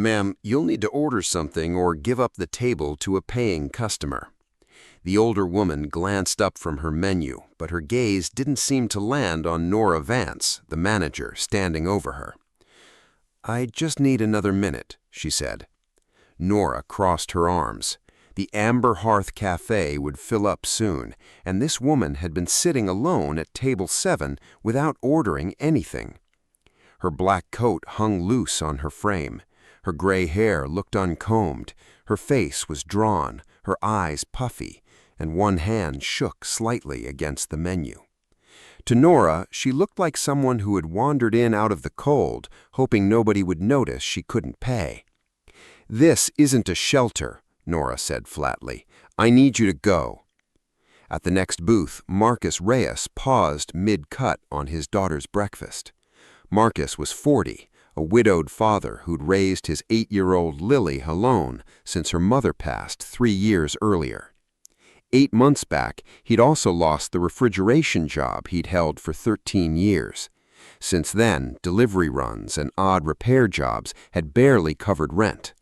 Ma'am, you'll need to order something or give up the table to a paying customer. The older woman glanced up from her menu, but her gaze didn't seem to land on Nora Vance, the manager, standing over her. "I just need another minute," she said. Nora crossed her arms. The Amber Hearth Cafe would fill up soon, and this woman had been sitting alone at table 7 without ordering anything. Her black coat hung loose on her frame. Her gray hair looked uncombed. Her face was drawn, her eyes puffy, and one hand shook slightly against the menu. To Nora, she looked like someone who had wandered in out of the cold, hoping nobody would notice she couldn't pay. "This isn't a shelter," Nora said flatly. "I need you to go." At the next booth, Marcus Reyes paused mid-cut on his daughter's breakfast. Marcus was 40, a widowed father who'd raised his 8-year-old Lily alone since her mother passed 3 years earlier. 8 months back, he'd also lost the refrigeration job he'd held for 13 years. Since then, delivery runs and odd repair jobs had barely covered rent.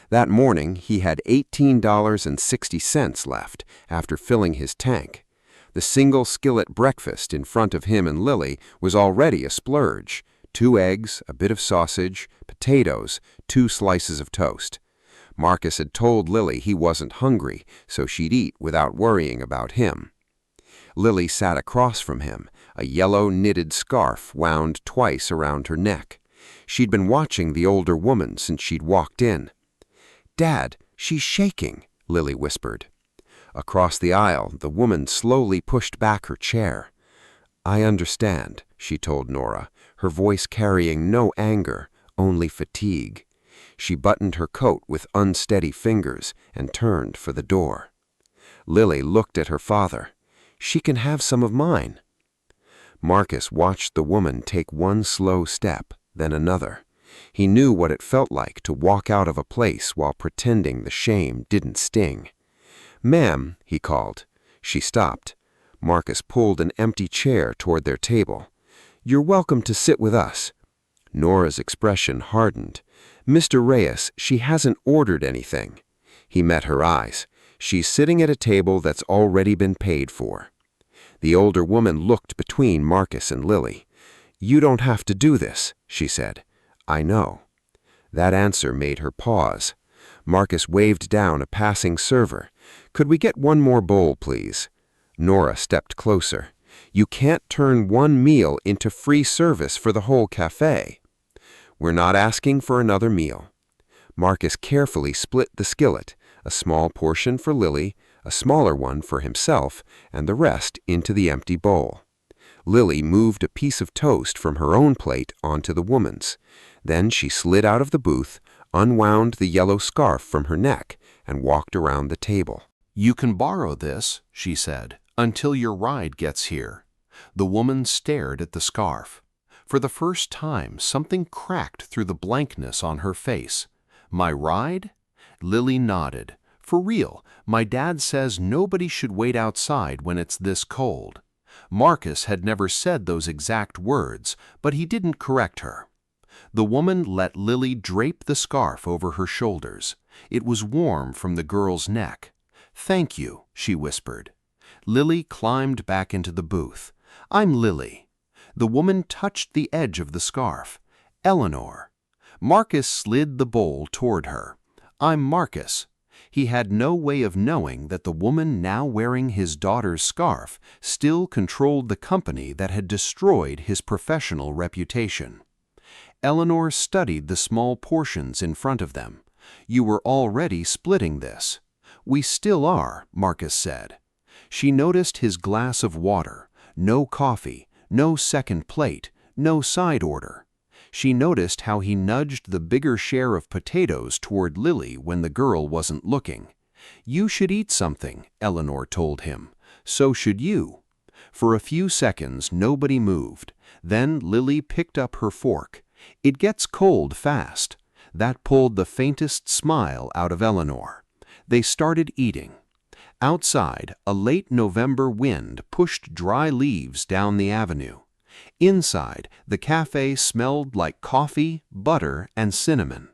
That morning, he had $18.60 left after filling his tank. The single skillet breakfast in front of him and Lily was already a splurge. 2 eggs, a bit of sausage, potatoes, 2 slices of toast. Marcus had told Lily he wasn't hungry, so she'd eat without worrying about him. Lily sat across from him, a yellow knitted scarf wound twice around her neck. She'd been watching the older woman since she'd walked in. "Dad, she's shaking," Lily whispered. Across the aisle, the woman slowly pushed back her chair. "I understand," she told Nora, her voice carrying no anger, only fatigue. She buttoned her coat with unsteady fingers and turned for the door. Lily looked at her father. "She can have some of mine." Marcus watched the woman take one slow step, then another. He knew what it felt like to walk out of a place while pretending the shame didn't sting. "Ma'am," he called. She stopped. Marcus pulled an empty chair toward their table. "You're welcome to sit with us." Nora's expression hardened. "Mr. Reyes, she hasn't ordered anything." He met her eyes. "She's sitting at a table that's already been paid for." The older woman looked between Marcus and Lily. "You don't have to do this," she said. "I know." That answer made her pause. Marcus waved down a passing server. "Could we get one more bowl, please?" Nora stepped closer. "You can't turn one meal into free service for the whole cafe." "We're not asking for another meal." Marcus carefully split the skillet, a small portion for Lily, a smaller one for himself, and the rest into the empty bowl. Lily moved a piece of toast from her own plate onto the woman's. Then she slid out of the booth, unwound the yellow scarf from her neck, and walked around the table. "You can borrow this," she said, "until your ride gets here." The woman stared at the scarf. For the first time, something cracked through the blankness on her face. "My ride?" Lily nodded. "For real, my dad says nobody should wait outside when it's this cold." Marcus had never said those exact words, but he didn't correct her. The woman let Lily drape the scarf over her shoulders. It was warm from the girl's neck. "Thank you," she whispered. Lily climbed back into the booth. "I'm Lily." The woman touched the edge of the scarf. "Eleanor." Marcus slid the bowl toward her. "I'm Marcus." He had no way of knowing that the woman now wearing his daughter's scarf still controlled the company that had destroyed his professional reputation. Eleanor studied the small portions in front of them. "You were already splitting this." "We still are," Marcus said. She noticed his glass of water, no coffee, no second plate, no side order. She noticed how he nudged the bigger share of potatoes toward Lily when the girl wasn't looking. "You should eat something," Eleanor told him. "So should you." For a few seconds, nobody moved. Then Lily picked up her fork. "It gets cold fast." That pulled the faintest smile out of Eleanor. They started eating. Outside, a late November wind pushed dry leaves down the avenue. Inside, the cafe smelled like coffee, butter, and cinnamon.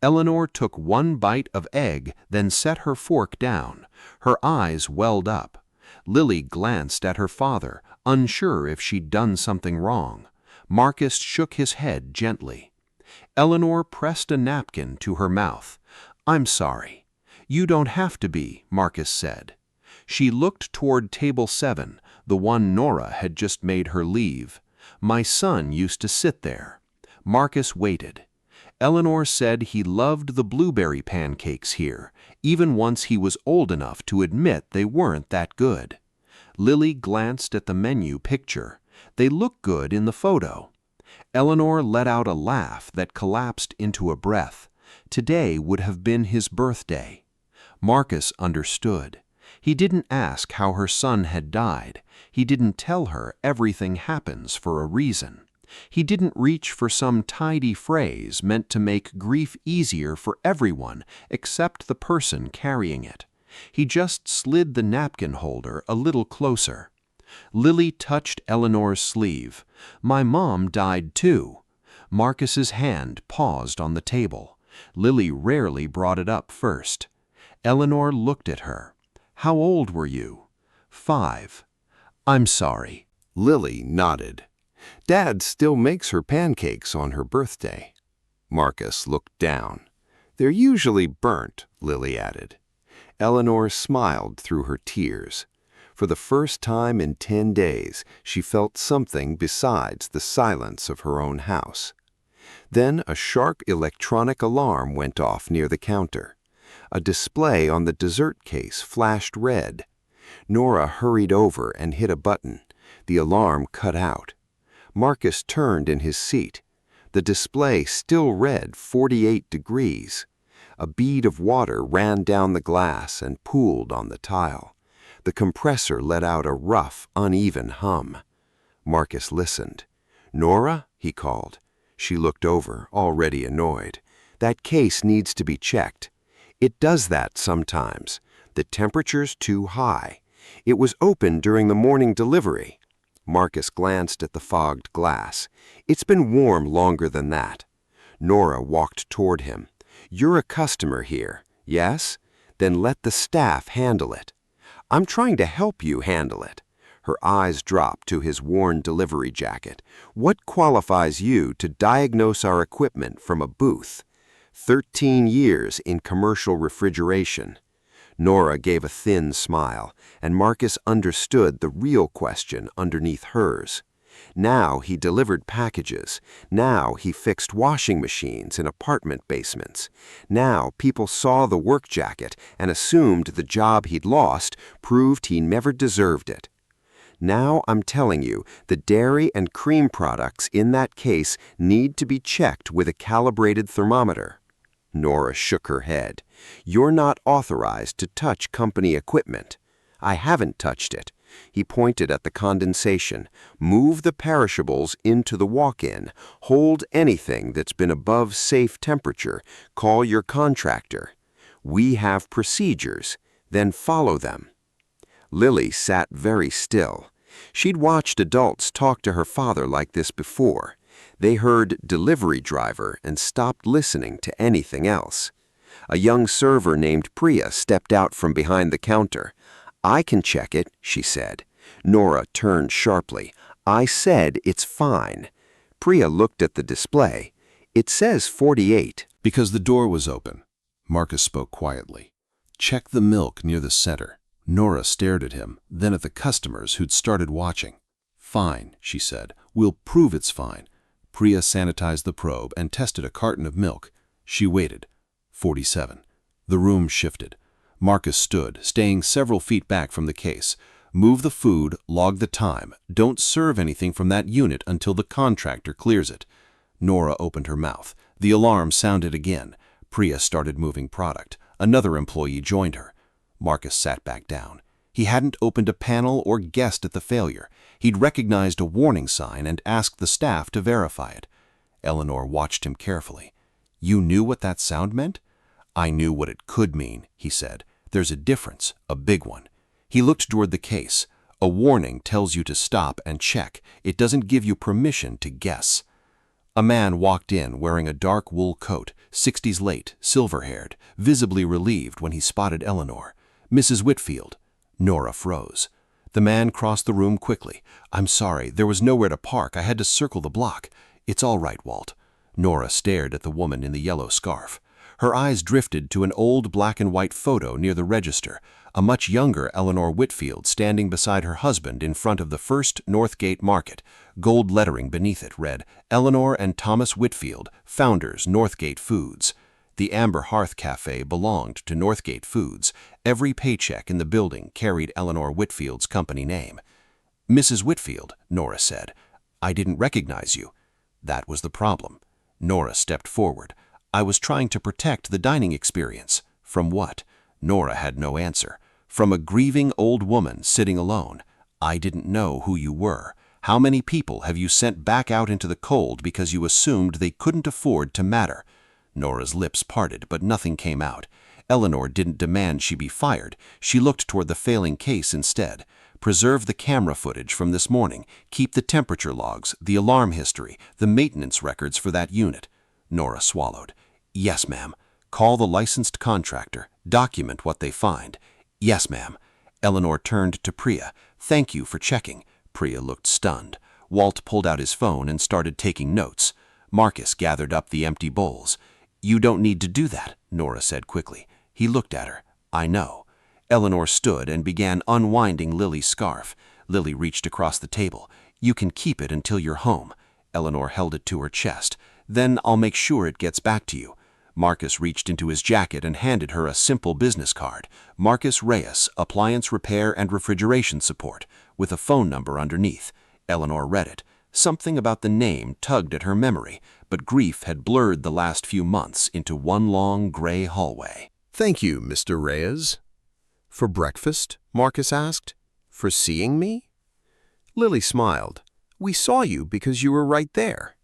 Eleanor took one bite of egg, then set her fork down. Her eyes welled up. Lily glanced at her father, unsure if she'd done something wrong. Marcus shook his head gently. Eleanor pressed a napkin to her mouth. "I'm sorry." "You don't have to be," Marcus said. She looked toward table 7, the one Nora had just made her leave. "My son used to sit there." Marcus waited. Eleanor said he loved the blueberry pancakes here, even once he was old enough to admit they weren't that good. Lily glanced at the menu picture. They looked good in the photo. Eleanor let out a laugh that collapsed into a breath. Today would have been his birthday. Marcus understood. He didn't ask how her son had died. He didn't tell her everything happens for a reason. He didn't reach for some tidy phrase meant to make grief easier for everyone except the person carrying it. He just slid the napkin holder a little closer. Lily touched Eleanor's sleeve. "My mom died too." Marcus's hand paused on the table. Lily rarely brought it up first. Eleanor looked at her. "How old were you?" 5. "I'm sorry." Lily nodded. Dad still makes her pancakes on her birthday. Marcus looked down. "They're usually burnt," Lily added. Eleanor smiled through her tears. For the first time in 10 days, she felt something besides the silence of her own house. Then a sharp electronic alarm went off near the counter. A display on the dessert case flashed red. Nora hurried over and hit a button. The alarm cut out. Marcus turned in his seat. The display still read 48 degrees. A bead of water ran down the glass and pooled on the tile. The compressor let out a rough, uneven hum. Marcus listened. "Nora?" he called. She looked over, already annoyed. "That case needs to be checked." "It does that sometimes. The temperature's too high. It was open during the morning delivery." Marcus glanced at the fogged glass. "It's been warm longer than that." Nora walked toward him. "You're a customer here, yes? Then let the staff handle it." "I'm trying to help you handle it." Her eyes dropped to his worn delivery jacket. "What qualifies you to diagnose our equipment from a booth?" 13 years in commercial refrigeration." Nora gave a thin smile, and Marcus understood the real question underneath hers. Now he delivered packages. Now he fixed washing machines in apartment basements. Now people saw the work jacket and assumed the job he'd lost proved he never deserved it. "Now I'm telling you, the dairy and cream products in that case need to be checked with a calibrated thermometer." Nora shook her head. "You're not authorized to touch company equipment." "I haven't touched it." He pointed at the condensation. "Move the perishables into the walk-in. Hold anything that's been above safe temperature. Call your contractor. We have procedures. Then follow them." Lily sat very still. She'd watched adults talk to her father like this before. They heard "delivery driver" and stopped listening to anything else. A young server named Priya stepped out from behind the counter. "I can check it," she said. Nora turned sharply. "I said it's fine." Priya looked at the display. "It says 48. Because the door was open. Marcus spoke quietly. "Check the milk near the center." Nora stared at him, then at the customers who'd started watching. "Fine," she said. "We'll prove it's fine." Priya sanitized the probe and tested a carton of milk. She waited. 47. The room shifted. Marcus stood, staying several feet back from the case. "Move the food, log the time. Don't serve anything from that unit until the contractor clears it." Nora opened her mouth. The alarm sounded again. Priya started moving product. Another employee joined her. Marcus sat back down. He hadn't opened a panel or guessed at the failure. He'd recognized a warning sign and asked the staff to verify it. Eleanor watched him carefully. "You knew what that sound meant?" "I knew what it could mean," he said. "There's a difference, a big one." He looked toward the case. "A warning tells you to stop and check. It doesn't give you permission to guess." A man walked in wearing a dark wool coat, 60s late, silver-haired, visibly relieved when he spotted Eleanor. "Mrs. Whitfield." Nora froze. The man crossed the room quickly. "I'm sorry, there was nowhere to park. I had to circle the block." "It's all right, Walt." Nora stared at the woman in the yellow scarf. Her eyes drifted to an old black-and-white photo near the register, a much younger Eleanor Whitfield standing beside her husband in front of the First Northgate Market. Gold lettering beneath it read, "Eleanor and Thomas Whitfield, founders, Northgate Foods." The Amber Hearth Cafe belonged to Northgate Foods. Every paycheck in the building carried Eleanor Whitfield's company name. "Mrs. Whitfield," Nora said. "I didn't recognize you." That was the problem. Nora stepped forward. "I was trying to protect the dining experience." From what? Nora had no answer. "From a grieving old woman sitting alone. I didn't know who you were. How many people have you sent back out into the cold because you assumed they couldn't afford to matter?" Nora's lips parted, but nothing came out. Eleanor didn't demand she be fired. She looked toward the failing case instead. "Preserve the camera footage from this morning. Keep the temperature logs, the alarm history, the maintenance records for that unit." Nora swallowed. "Yes, ma'am." "Call the licensed contractor. Document what they find." "Yes, ma'am." Eleanor turned to Priya. "Thank you for checking." Priya looked stunned. Walt pulled out his phone and started taking notes. Marcus gathered up the empty bowls. "You don't need to do that," Nora said quickly. He looked at her. "I know." Eleanor stood and began unwinding Lily's scarf. Lily reached across the table. "You can keep it until you're home." Eleanor held it to her chest. "Then I'll make sure it gets back to you." Marcus reached into his jacket and handed her a simple business card. "Marcus Reyes, Appliance Repair and Refrigeration Support," with a phone number underneath. Eleanor read it. Something about the name tugged at her memory, but grief had blurred the last few months into one long gray hallway. "Thank you, Mr. Reyes." "For breakfast?" Marcus asked. "For seeing me?" Lily smiled. "We saw you because you were right there."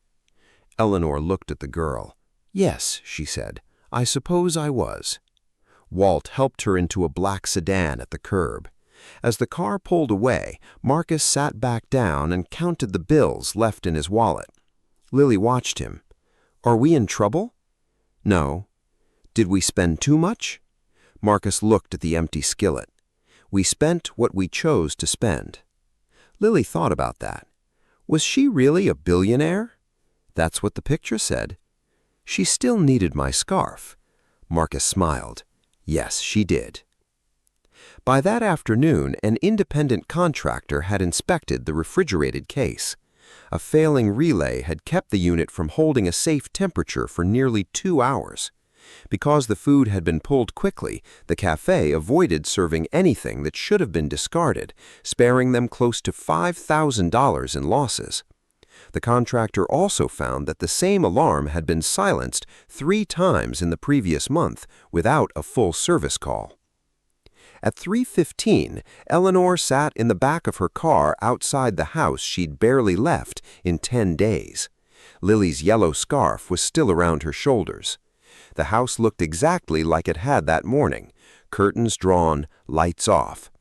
Eleanor looked at the girl. "Yes," she said, "I suppose I was." Walt helped her into a black sedan at the curb. As the car pulled away, Marcus sat back down and counted the bills left in his wallet. Lily watched him. "Are we in trouble?" "No." "Did we spend too much?" Marcus looked at the empty skillet. "We spent what we chose to spend." Lily thought about that. Was she really a billionaire? That's what the picture said. She still needed my scarf. Marcus smiled. Yes, she did. By that afternoon, an independent contractor had inspected the refrigerated case. A failing relay had kept the unit from holding a safe temperature for nearly 2 hours. Because the food had been pulled quickly, the cafe avoided serving anything that should have been discarded, sparing them close to $5,000 in losses. The contractor also found that the same alarm had been silenced 3 times in the previous month without a full service call. At 3:15, Eleanor sat in the back of her car outside the house she'd barely left in 10 days. Lily's yellow scarf was still around her shoulders. The house looked exactly like it had that morning, curtains drawn, lights off.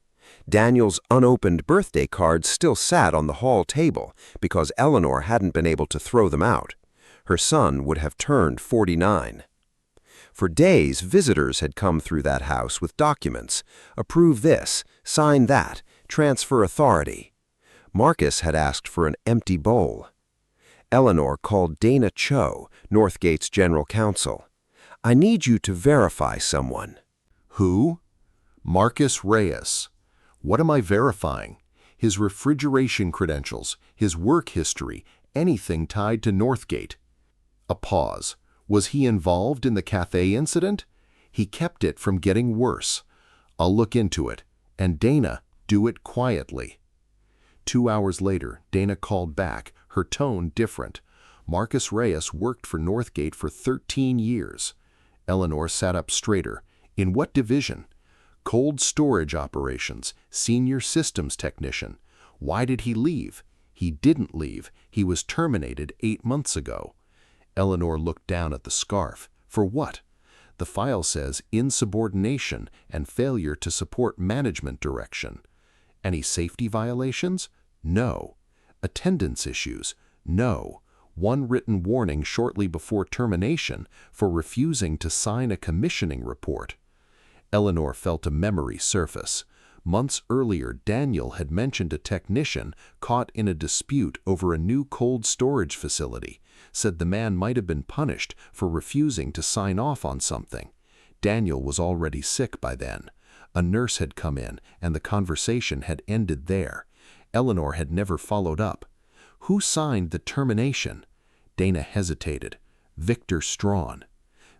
Daniel's unopened birthday cards still sat on the hall table because Eleanor hadn't been able to throw them out. Her son would have turned 49. For days, visitors had come through that house with documents. Approve this, sign that, transfer authority. Marcus had asked for an empty bowl. Eleanor called Dana Cho, Northgate's general counsel. "I need you to verify someone." "Who?" "Marcus Reyes." "What am I verifying?" "His refrigeration credentials, his work history, anything tied to Northgate." A pause. "Was he involved in the cafe incident?" "He kept it from getting worse." "I'll look into it. And Dana, do it quietly." 2 hours later, Dana called back, her tone different. "Marcus Reyes worked for Northgate for 13 years. Eleanor sat up straighter. "In what division?" "Cold storage operations, senior systems technician." "Why did he leave?" "He didn't leave. He was terminated 8 months ago." Eleanor looked down at the scarf. "For what?" "The file says insubordination and failure to support management direction." "Any safety violations?" "No." "Attendance issues?" "No." one written warning shortly before termination for refusing to sign a commissioning report. Eleanor felt a memory surface. Months earlier, Daniel had mentioned a technician caught in a dispute over a new cold storage facility, said the man might have been punished for refusing to sign off on something. Daniel was already sick by then. A nurse had come in, and the conversation had ended there. Eleanor had never followed up. Who signed the termination? Dana hesitated. Victor Strawn.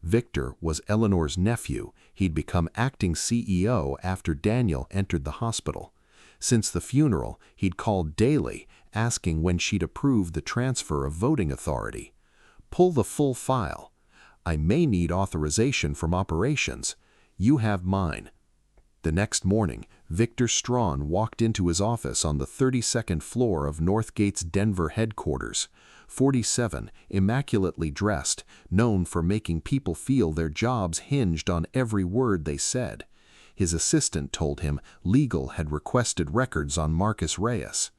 Victor was Eleanor's nephew. He'd become acting CEO after Daniel entered the hospital. Since the funeral, he'd called daily, asking when she'd approve the transfer of voting authority. Pull the full file. I may need authorization from operations. You have mine. The next morning, Victor Strawn walked into his office on the 32nd floor of Northgate's Denver headquarters. 47, immaculately dressed, known for making people feel their jobs hinged on every word they said. His assistant told him legal had requested records on Marcus Reyes.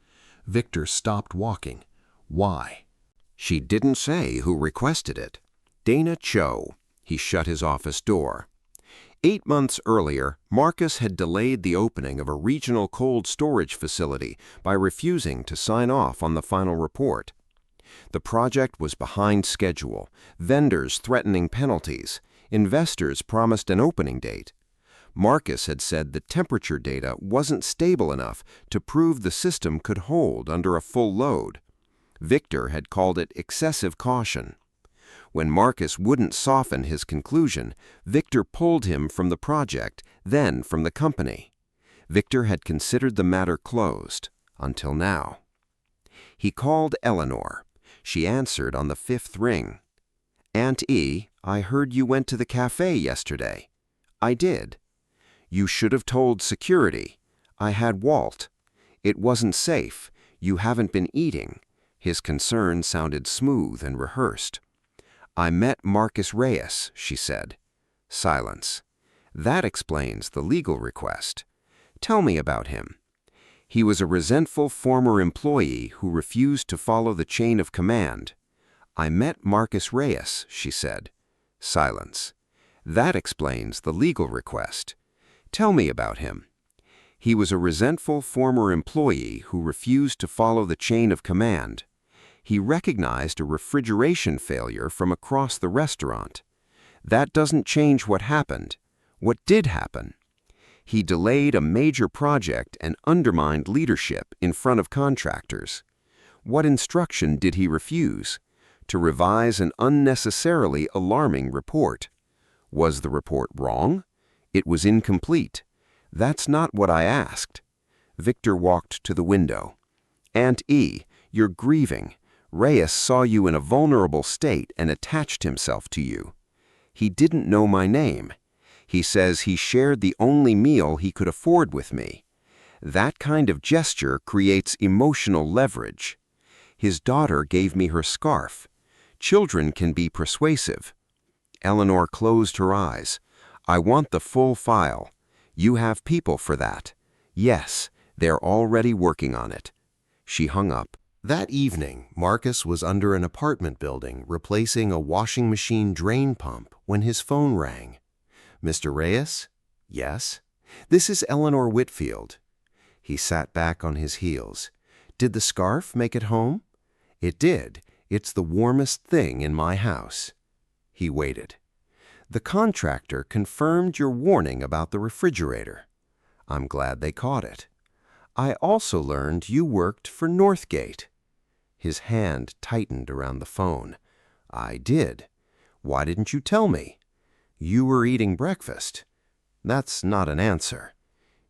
Victor stopped walking. Why? She didn't say who requested it. Dana Cho. He shut his office door. 8 months earlier, Marcus had delayed the opening of a regional cold storage facility by refusing to sign off on the final report. The project was behind schedule, vendors threatening penalties, investors promised an opening date. Marcus had said the temperature data wasn't stable enough to prove the system could hold under a full load. Victor had called it excessive caution. When Marcus wouldn't soften his conclusion, Victor pulled him from the project, then from the company. Victor had considered the matter closed, until now. He called Eleanor. She answered on the 5th ring. "Aunt E, I heard you went to the cafe yesterday." "I did." "You should have told security." "I had Walt." "It wasn't safe. You haven't been eating." His concern sounded smooth and rehearsed. "I met Marcus Reyes," she said. Silence. "That explains the legal request. Tell me about him." "He was a resentful former employee who refused to follow the chain of command." "I met Marcus Reyes," she said. Silence. "That explains the legal request. Tell me about him." "He was a resentful former employee who refused to follow the chain of command. He recognized a refrigeration failure from across the restaurant. That doesn't change what happened. What did happen? He delayed a major project and undermined leadership in front of contractors. What instruction did he refuse? To revise an unnecessarily alarming report. Was the report wrong? It was incomplete. That's not what I asked. Victor walked to the window. "Aunt E, you're grieving. Reyes saw you in a vulnerable state and attached himself to you. He didn't know my name. He says he shared the only meal he could afford with me. That kind of gesture creates emotional leverage. His daughter gave me her scarf. Children can be persuasive." Eleanor closed her eyes. "I want the full file. You have people for that." "Yes, they're already working on it." She hung up. That evening, Marcus was under an apartment building replacing a washing machine drain pump when his phone rang. "Mr. Reyes?" "Yes." "This is Eleanor Whitfield." He sat back on his heels. "Did the scarf make it home?" "It did. It's the warmest thing in my house." He waited. "The contractor confirmed your warning about the refrigerator." "I'm glad they caught it." "I also learned you worked for Northgate." His hand tightened around the phone. "I did. Why didn't you tell me?" "You were eating breakfast." "That's not an answer."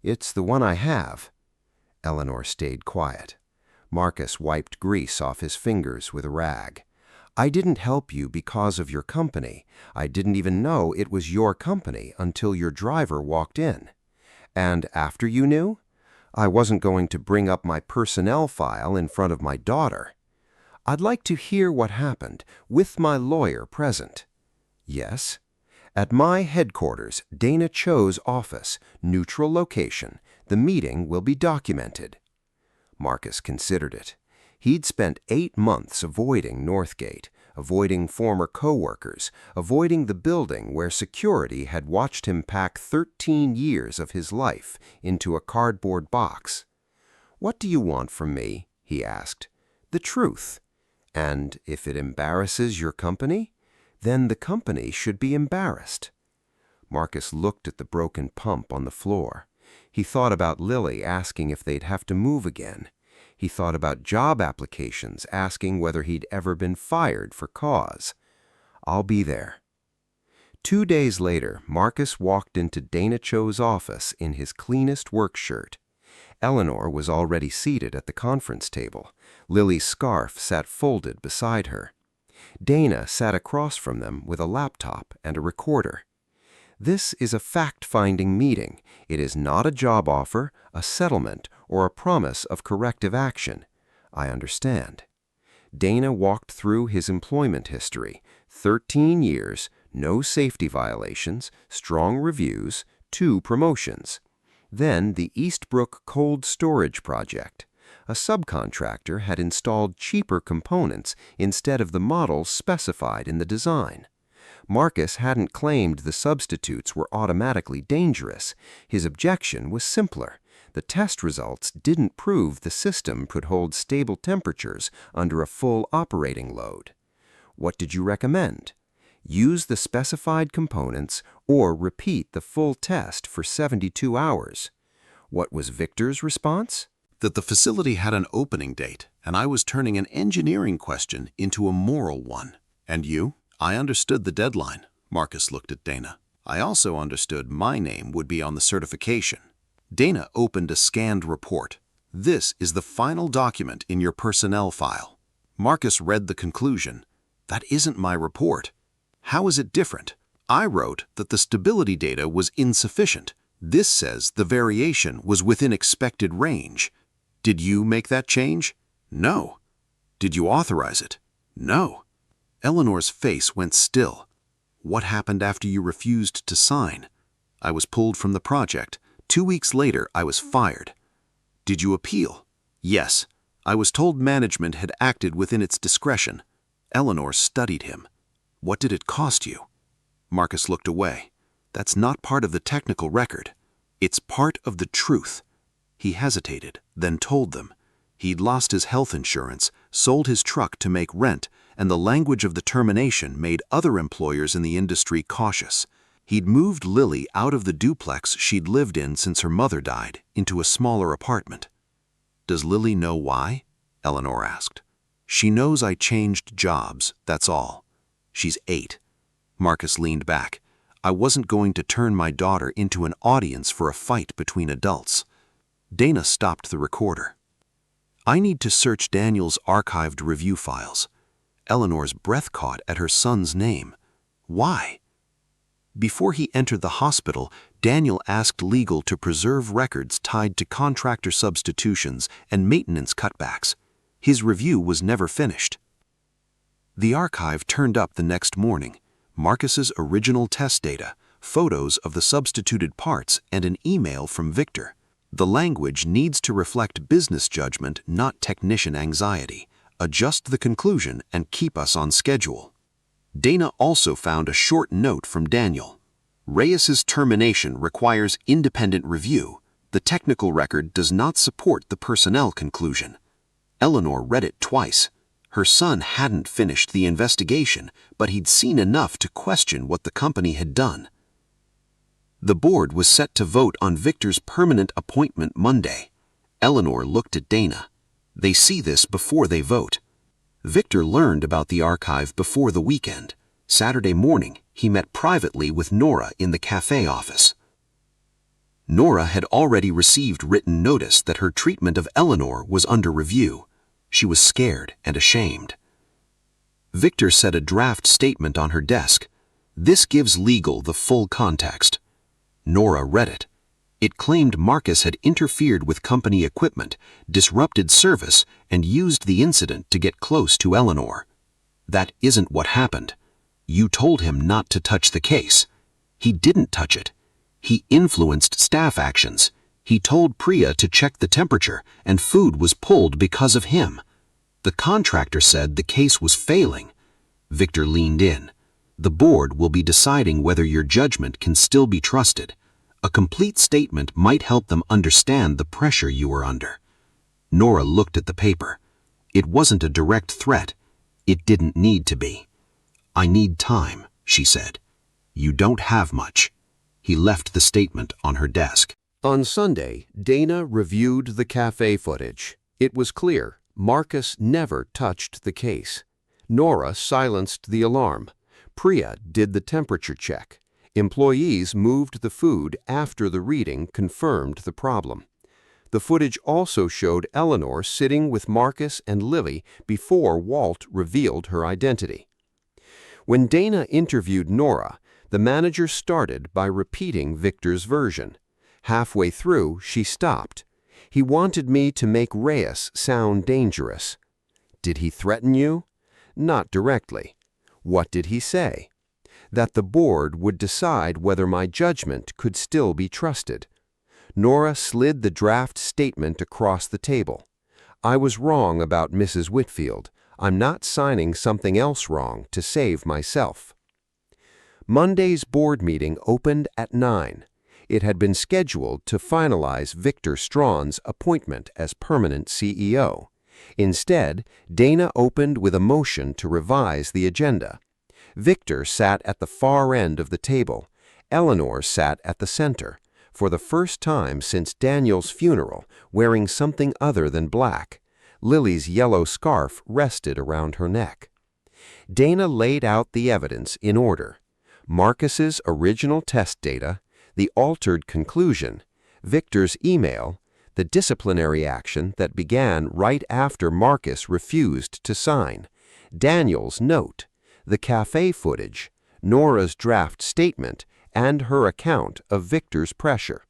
"It's the one I have." Eleanor stayed quiet. Marcus wiped grease off his fingers with a rag. "I didn't help you because of your company. I didn't even know it was your company until your driver walked in." "And after you knew?" "I wasn't going to bring up my personnel file in front of my daughter." "I'd like to hear what happened, with my lawyer present." "Yes." "At my headquarters, Dana Cho's office, neutral location. The meeting will be documented." Marcus considered it. He'd spent 8 months avoiding Northgate, avoiding former co-workers, avoiding the building where security had watched him pack 13 years of his life into a cardboard box. "What do you want from me?" he asked. "The truth. And if it embarrasses your company, then the company should be embarrassed." Marcus looked at the broken pump on the floor. He thought about Lily asking if they'd have to move again. He thought about job applications asking whether he'd ever been fired for cause. "I'll be there." 2 days later, Marcus walked into Dana Cho's office in his cleanest work shirt. Eleanor was already seated at the conference table. Lily's scarf sat folded beside her. Dana sat across from them with a laptop and a recorder. "This is a fact-finding meeting. It is not a job offer, a settlement, or a promise of corrective action. I understand." Dana walked through his employment history. 13 years, no safety violations, strong reviews, 2 promotions. Then the Eastbrook Cold Storage Project. A subcontractor had installed cheaper components instead of the models specified in the design. Marcus hadn't claimed the substitutes were automatically dangerous. His objection was simpler. The test results didn't prove the system could hold stable temperatures under a full operating load. "What did you recommend?" "Use the specified components or repeat the full test for 72 hours. What was Victor's response? That the facility had an opening date, and I was turning an engineering question into a moral one. And you? I understood the deadline. Marcus looked at Dana. I also understood my name would be on the certification. Dana opened a scanned report. This is the final document in your personnel file. Marcus read the conclusion. That isn't my report. How is it different? I wrote that the stability data was insufficient. This says the variation was within expected range. Did you make that change? No. Did you authorize it? No. Eleanor's face went still. What happened after you refused to sign? I was pulled from the project. 2 weeks later, I was fired. Did you appeal? Yes. I was told management had acted within its discretion. Eleanor studied him. What did it cost you? Marcus looked away. That's not part of the technical record. It's part of the truth. He hesitated, then told them. He'd lost his health insurance, sold his truck to make rent, and the language of the termination made other employers in the industry cautious. He'd moved Lily out of the duplex she'd lived in since her mother died into a smaller apartment. Does Lily know why? Eleanor asked. She knows I changed jobs, that's all. She's 8. Marcus leaned back. I wasn't going to turn my daughter into an audience for a fight between adults. Dana stopped the recorder. I need to search Daniel's archived review files. Eleanor's breath caught at her son's name. Why? Before he entered the hospital, Daniel asked legal to preserve records tied to contractor substitutions and maintenance cutbacks. His review was never finished. The archive turned up the next morning. Marcus's original test data, photos of the substituted parts, and an email from Victor. The language needs to reflect business judgment, not technician anxiety. Adjust the conclusion and keep us on schedule. Dana also found a short note from Daniel. Reyes's termination requires independent review. The technical record does not support the personnel conclusion. Eleanor read it twice. Her son hadn't finished the investigation, but he'd seen enough to question what the company had done. The board was set to vote on Victor's permanent appointment Monday. Eleanor looked at Dana. They see this before they vote. Victor learned about the archive before the weekend. Saturday morning, he met privately with Nora in the cafe office. Nora had already received written notice that her treatment of Eleanor was under review. She was scared and ashamed. Victor set a draft statement on her desk. This gives legal the full context. Nora read it. It claimed Marcus had interfered with company equipment, disrupted service, and used the incident to get close to Eleanor. That isn't what happened. You told him not to touch the case. He didn't touch it. He influenced staff actions. He told Priya to check the temperature, and food was pulled because of him. The contractor said the case was failing. Victor leaned in. The board will be deciding whether your judgment can still be trusted. A complete statement might help them understand the pressure you were under. Nora looked at the paper. It wasn't a direct threat. It didn't need to be. I need time, she said. You don't have much. He left the statement on her desk. On Sunday, Dana reviewed the cafe footage. It was clear Marcus never touched the case. Nora silenced the alarm. Priya did the temperature check. Employees moved the food after the reading confirmed the problem. The footage also showed Eleanor sitting with Marcus and Lily before Walt revealed her identity. When Dana interviewed Nora, the manager started by repeating Victor's version. Halfway through, she stopped. He wanted me to make Reyes sound dangerous. Did he threaten you? Not directly. What did he say? That the board would decide whether my judgment could still be trusted. Nora slid the draft statement across the table. I was wrong about Mrs. Whitfield. I'm not signing something else wrong to save myself. Monday's board meeting opened at 9. It had been scheduled to finalize Victor Strawn's appointment as permanent CEO. Instead, Dana opened with a motion to revise the agenda. Victor sat at the far end of the table. Eleanor sat at the center, for the first time since Daniel's funeral, wearing something other than black. Lily's yellow scarf rested around her neck. Dana laid out the evidence in order. Marcus's original test data, the altered conclusion, Victor's email, the disciplinary action that began right after Marcus refused to sign, Daniel's note, the cafe footage, Nora's draft statement, and her account of Victor's pressure.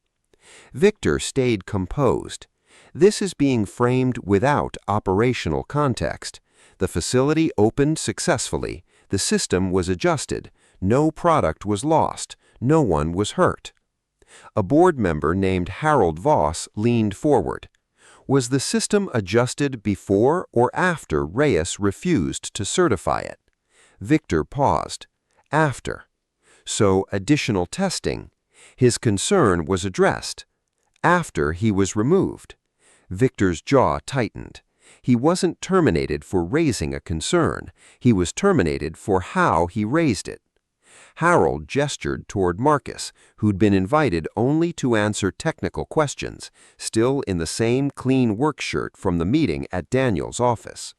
Victor stayed composed. This is being framed without operational context. The facility opened successfully. The system was adjusted. No product was lost. No one was hurt. A board member named Harold Voss leaned forward. Was the system adjusted before or after Reyes refused to certify it? Victor paused. After. So additional testing. His concern was addressed. After he was removed. Victor's jaw tightened. He wasn't terminated for raising a concern. He was terminated for how he raised it. Harold gestured toward Marcus, who'd been invited only to answer technical questions, still in the same clean work shirt from the meeting at Daniel's office.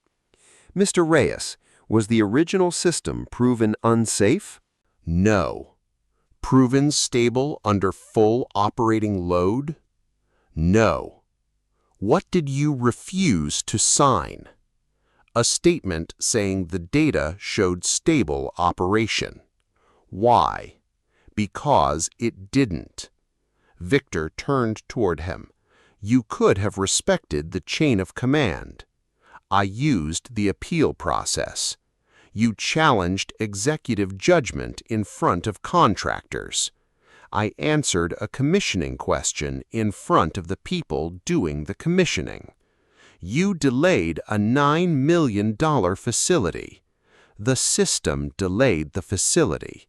Mr. Reyes, was the original system proven unsafe? No. Proven stable under full operating load? No. What did you refuse to sign? A statement saying the data showed stable operation. Why? Because it didn't. Victor turned toward him. You could have respected the chain of command. I used the appeal process. You challenged executive judgment in front of contractors. I answered a commissioning question in front of the people doing the commissioning. You delayed a $9 million facility. The system delayed the facility.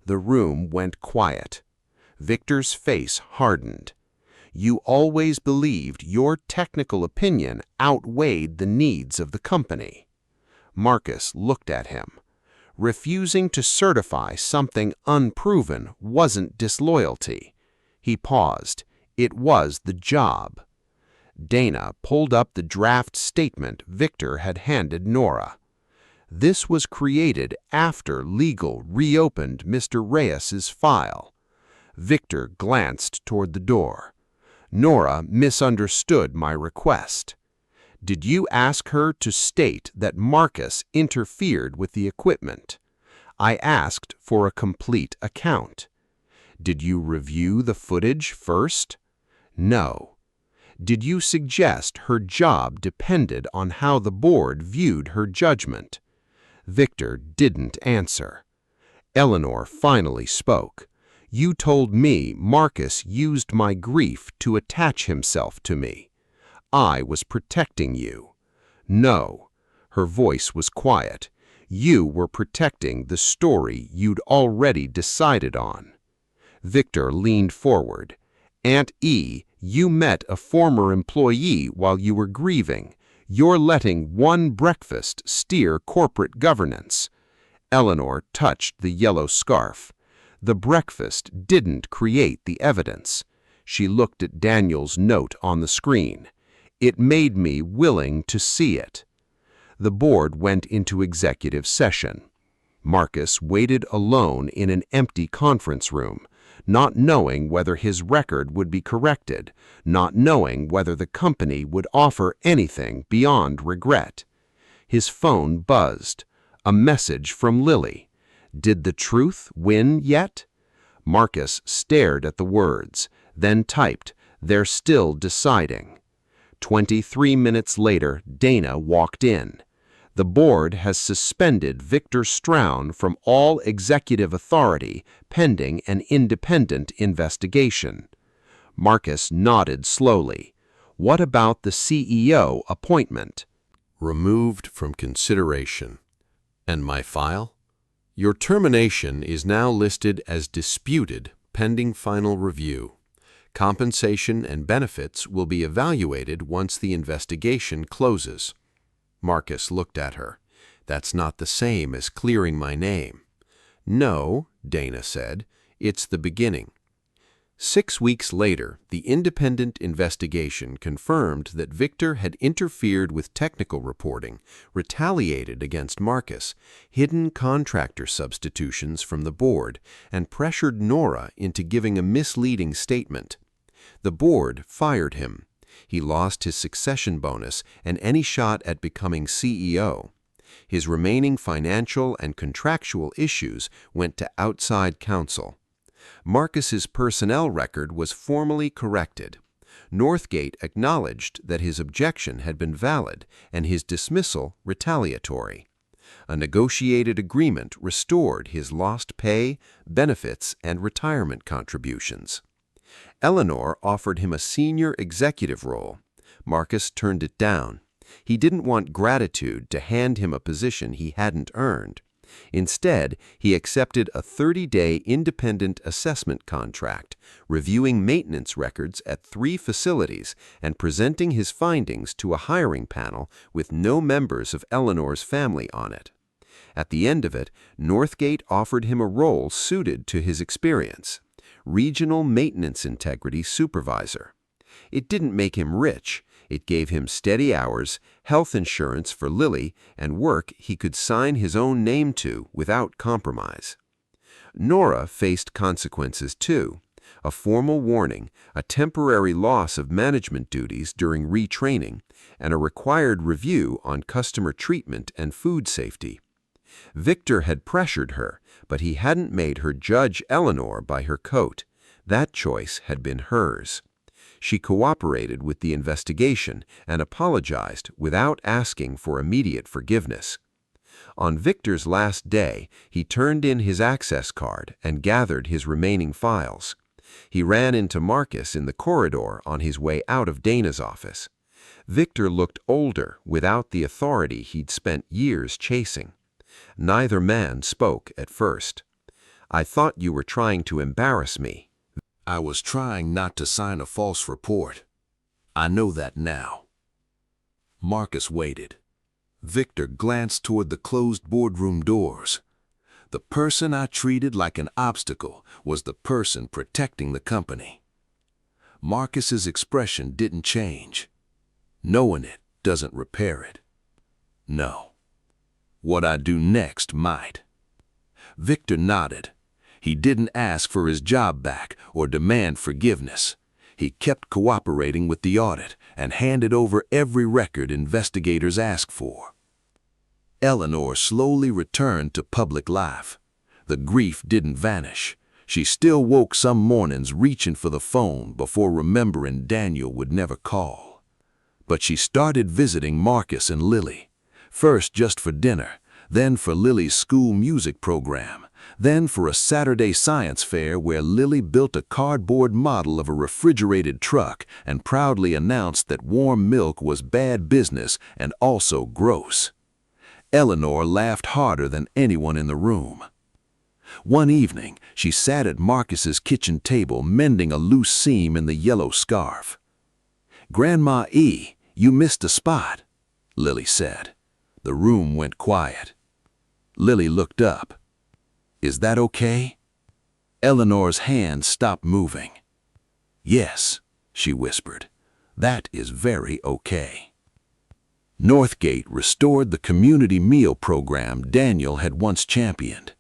The room went quiet. Victor's face hardened. You always believed your technical opinion outweighed the needs of the company. Marcus looked at him. Refusing to certify something unproven wasn't disloyalty. He paused. It was the job. Dana pulled up the draft statement Victor had handed Nora. This was created after legal reopened Mr. Reyes's file. Victor glanced toward the door. Nora misunderstood my request. Did you ask her to state that Marcus interfered with the equipment? I asked for a complete account. Did you review the footage first? No. Did you suggest her job depended on how the board viewed her judgment? Victor didn't answer. Eleanor finally spoke. You told me Marcus used my grief to attach himself to me. I was protecting you. No, Her voice was quiet. You were protecting the story you'd already decided on. Victor leaned forward. Aunt E, you met a former employee while you were grieving. You're letting one breakfast steer corporate governance. Eleanor touched the yellow scarf. The breakfast didn't create the evidence. She looked at Daniel's note on the screen. It made me willing to see it. The board went into executive session. Marcus waited alone in an empty conference room, not knowing whether his record would be corrected, not knowing whether the company would offer anything beyond regret. His phone buzzed. A message from Lily. Did the truth win yet? Marcus stared at the words, then typed, "They're still deciding." 23 minutes later, Dana walked in. The board has suspended Victor Strown from all executive authority pending an independent investigation. Marcus nodded slowly. What about the CEO appointment? Removed from consideration. And my file? Your termination is now listed as disputed pending final review. Compensation and benefits will be evaluated once the investigation closes. Marcus looked at her. That's not the same as clearing my name. No, Dana said, it's the beginning. 6 weeks later, the independent investigation confirmed that Victor had interfered with technical reporting, retaliated against Marcus, hidden contractor substitutions from the board, and pressured Nora into giving a misleading statement. The board fired him. He lost his succession bonus and any shot at becoming CEO. His remaining financial and contractual issues went to outside counsel. Marcus's personnel record was formally corrected. Northgate acknowledged that his objection had been valid and his dismissal retaliatory. A negotiated agreement restored his lost pay, benefits, and retirement contributions. Eleanor offered him a senior executive role. Marcus turned it down. He didn't want gratitude to hand him a position he hadn't earned. Instead, he accepted a 30-day independent assessment contract, reviewing maintenance records at 3 facilities and presenting his findings to a hiring panel with no members of Eleanor's family on it. At the end of it, Northgate offered him a role suited to his experience: Regional Maintenance Integrity Supervisor. It didn't make him rich. It gave him steady hours, health insurance for Lily, and work he could sign his own name to without compromise. Nora faced consequences too: a formal warning, a temporary loss of management duties during retraining, and a required review on customer treatment and food safety. Victor had pressured her, but he hadn't made her judge Eleanor by her coat. That choice had been hers. She cooperated with the investigation and apologized without asking for immediate forgiveness. On Victor's last day, he turned in his access card and gathered his remaining files. He ran into Marcus in the corridor on his way out of Dana's office. Victor looked older without the authority he'd spent years chasing. Neither man spoke at first. "I thought you were trying to embarrass me." I was trying not to sign a false report. I know that now. Marcus waited. Victor glanced toward the closed boardroom doors. The person I treated like an obstacle was the person protecting the company. Marcus's expression didn't change. Knowing it doesn't repair it. No. What I do next might. Victor nodded. He didn't ask for his job back or demand forgiveness. He kept cooperating with the audit and handed over every record investigators asked for. Eleanor slowly returned to public life. The grief didn't vanish. She still woke some mornings reaching for the phone before remembering Daniel would never call. But she started visiting Marcus and Lily, first just for dinner, then for Lily's school music program, then for a Saturday science fair where Lily built a cardboard model of a refrigerated truck and proudly announced that warm milk was bad business and also gross. Eleanor laughed harder than anyone in the room. One evening, she sat at Marcus's kitchen table mending a loose seam in the yellow scarf. "Grandma E, you missed a spot," Lily said. The room went quiet. Lily looked up. "Is that okay?" Eleanor's hand stopped moving. "Yes," she whispered. "That is very okay." Northgate restored the community meal program Daniel had once championed.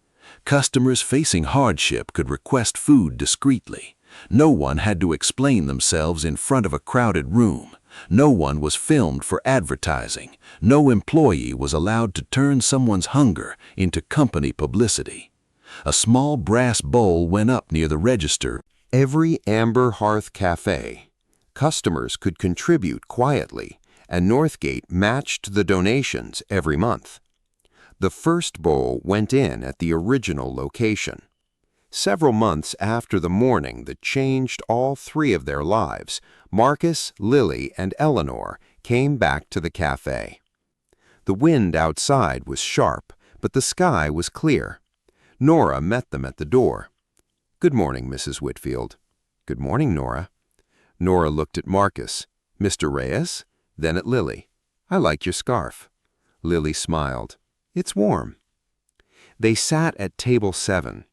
Customers facing hardship could request food discreetly. No one had to explain themselves in front of a crowded room. No one was filmed for advertising. No employee was allowed to turn someone's hunger into company publicity. A small brass bowl went up near the register. Every Amber Hearth Cafe, customers could contribute quietly, and Northgate matched the donations every month. The first bowl went in at the original location. Several months after the morning that changed all three of their lives, Marcus, Lily, and Eleanor came back to the cafe. The wind outside was sharp, but the sky was clear. Nora met them at the door. "Good morning, Mrs. Whitfield." "Good morning, Nora." Nora looked at Marcus. "Mr. Reyes?" Then at Lily. "I like your scarf." Lily smiled. "It's warm." They sat at table 7.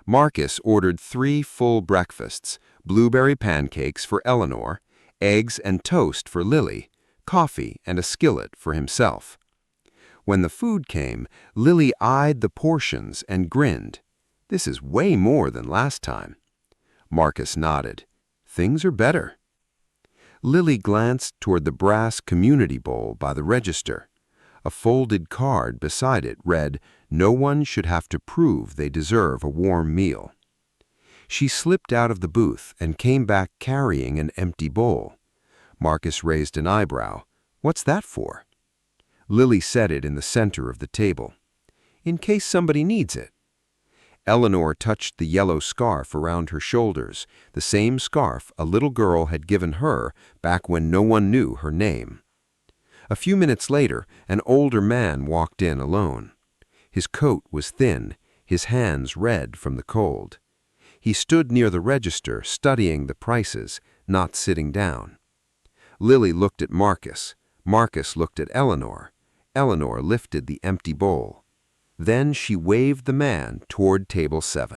Marcus ordered 3 full breakfasts, blueberry pancakes for Eleanor, eggs and toast for Lily, coffee and a skillet for himself. When the food came, Lily eyed the portions and grinned. "This is way more than last time." Marcus nodded. "Things are better." Lily glanced toward the brass community bowl by the register. A folded card beside it read, "No one should have to prove they deserve a warm meal." She slipped out of the booth and came back carrying an empty bowl. Marcus raised an eyebrow. "What's that for?" Lily set it in the center of the table. "In case somebody needs it." Eleanor touched the yellow scarf around her shoulders, the same scarf a little girl had given her back when no one knew her name. A few minutes later, an older man walked in alone. His coat was thin, his hands red from the cold. He stood near the register, studying the prices, not sitting down. Lily looked at Marcus. Marcus looked at Eleanor. Eleanor lifted the empty bowl. Then she waved the man toward table 7.